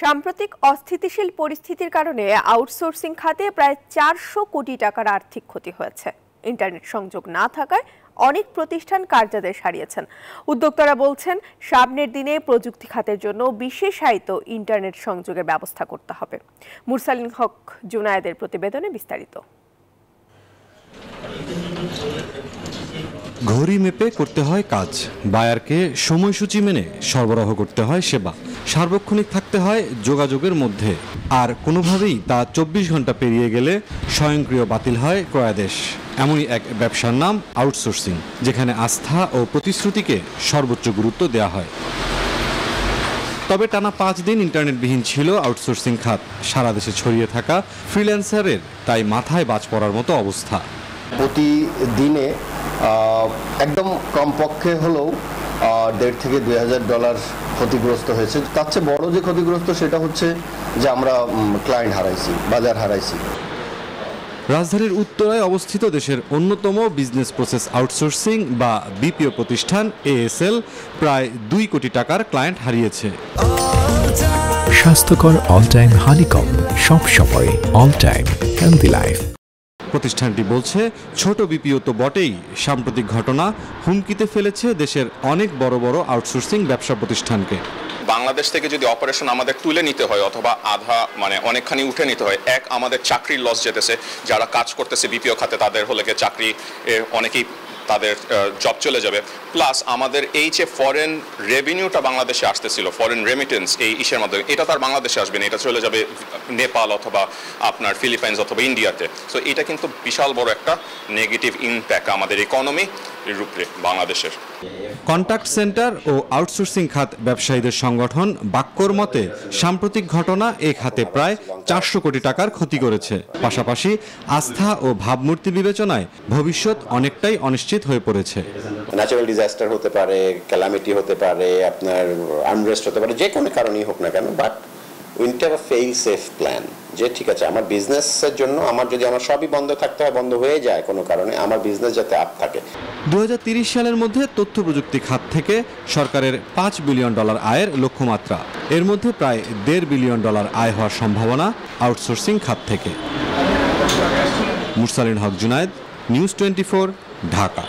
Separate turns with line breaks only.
সাম্প্রতিক অস্থিতিশীল পরিস্থিতির কারণে আউটসোর্সিং খাতে প্রায় 400 কোটি টাকার আর্থিক ক্ষতি হয়েছে। ইন্টারনেট সংযোগ না থাকায় অনেক প্রতিষ্ঠান কার্যাদেশ হারিয়েছেন। উদ্যোক্তারা বলছেন, সামনের দিনে প্রযুক্তি খাতের জন্য বিশেষায়িত ইন্টারনেট সংযোগের ব্যবস্থা করতে হবে। মুরসালিন হক জুনায়েদের প্রতিবেদনে বিস্তারিত।
ঘড়ি মেপে করতে হয় কাজ, বায়ারকে সময়সূচি মেনে সরবরাহ করতে হয় সেবা, সার্বক্ষণিক থাকতে হয় যোগাযোগের মধ্যে। আর কোনোভাবেই তা 24 ঘন্টা পেরিয়ে গেলে স্বয়ংক্রিয় বাতিল হয় ক্রয়াদেশ। এমনই এক ব্যবসার নাম আউটসোর্সিং, যেখানে আস্থা ও প্রতিশ্রুতিকে সর্বোচ্চ গুরুত্ব দেওয়া হয়। তবে টানা 5 দিন ইন্টারনেটবিহীন ছিল আউটসোর্সিং খাত। সারা দেশে ছড়িয়ে থাকা ফ্রিল্যান্সারের তাই মাথায় বাজ পড়ার মতো অবস্থা।
প্রতিদিনে একদম কমপক্ষে হলেও $1,500 থেকে $2,000 ক্ষতিগ্রস্ত হয়েছে। তার চেয়ে বড় যে ক্ষতিগ্রস্ত সেটা হচ্ছে যে আমরা ক্লায়েন্ট হারাইছি, বাজার হারাইছি।
রাজধানীর উত্তরায় অবস্থিত দেশের অন্যতম বিজনেস প্রসেস আউটসোর্সিং বা বিপিও প্রতিষ্ঠান ASL প্রায় 2 কোটি টাকার ক্লায়েন্ট হারিয়েছে।
স্বাস্থ্যকর অল টাইম হানিকম, সব সময় অল টাইম হেলদি লাইফ।
প্রতিষ্ঠানটি বলছে, ছোট বিপিও তো বটেই, সাম্প্রতিক ঘটনা হুমকিতে ফেলেছে দেশের অনেক বড় বড় আউটসোর্সিং ব্যবসা প্রতিষ্ঠানকে।
বাংলাদেশ থেকে যদি অপারেশন আমাদের তুলে নিতে হয় অথবা আধা অনেকখানি উঠে নিতে হয়, আমাদের চাকরির লস যেতেছে। যারা কাজ করতেছে বিপিও খাতে তাদের হলে চাকরি অনেকেই তাদের জব চলে যাবে। প্লাস আমাদের এই যে ফরেন রেভিনিউটা বাংলাদেশে আসতেছিল, ফরেন রেমিটেন্স এই ইসের মাধ্যমে, এটা তার বাংলাদেশে আসবে না, এটা চলে যাবে নেপাল অথবা আপনার ফিলিপাইন্স অথবা ইন্ডিয়াতে। সো এটা কিন্তু বিশাল বড় একটা নেগেটিভ ইম্প্যাক্ট আমাদের ইকোনমি এর উপরে বাংলাদেশের।
কন্ট্যাক্ট সেন্টার ও আউটসোর্সিং খাত ব্যবসায়ীদের সংগঠন বাক্যর মতে, সাম্প্রতিক ঘটনা এ খাতে প্রায় 400 কোটি টাকার ক্ষতি করেছে। পাশাপাশি আস্থা ও ভাবমূর্তি বিবেচনায় ভবিষ্যৎ অনেকটাই অনিশ্চিত হয়ে পড়েছে।
ন্যাচারাল ডিজাস্টার হতে পারে, ক্যালামিটি হতে পারে, আপনার আনরেস্ট হতে পারে, যে কোনো কারণেই হোক না কেন, but we need to have a fail safe plan. যে ঠিক আছে, আমার বিজনেসের জন্য যদি আমার সবই বন্ধ থাকতে হয়, বন্ধ হয়ে যায় কোনো কারণে, আমার বিজনেস যাতে আপ থাকে।
2030 সালের মধ্যে তথ্য প্রযুক্তি খাত থেকে সরকারের $5 বিলিয়ন আয়ের লক্ষ্যমাত্রা। এর মধ্যে প্রায় $1.5 বিলিয়ন আয় হওয়ার সম্ভাবনা আউটসোর্সিং খাত থেকে। মুরসালিন হক জুনায়েদ, নিউজ 24, ঢাকা।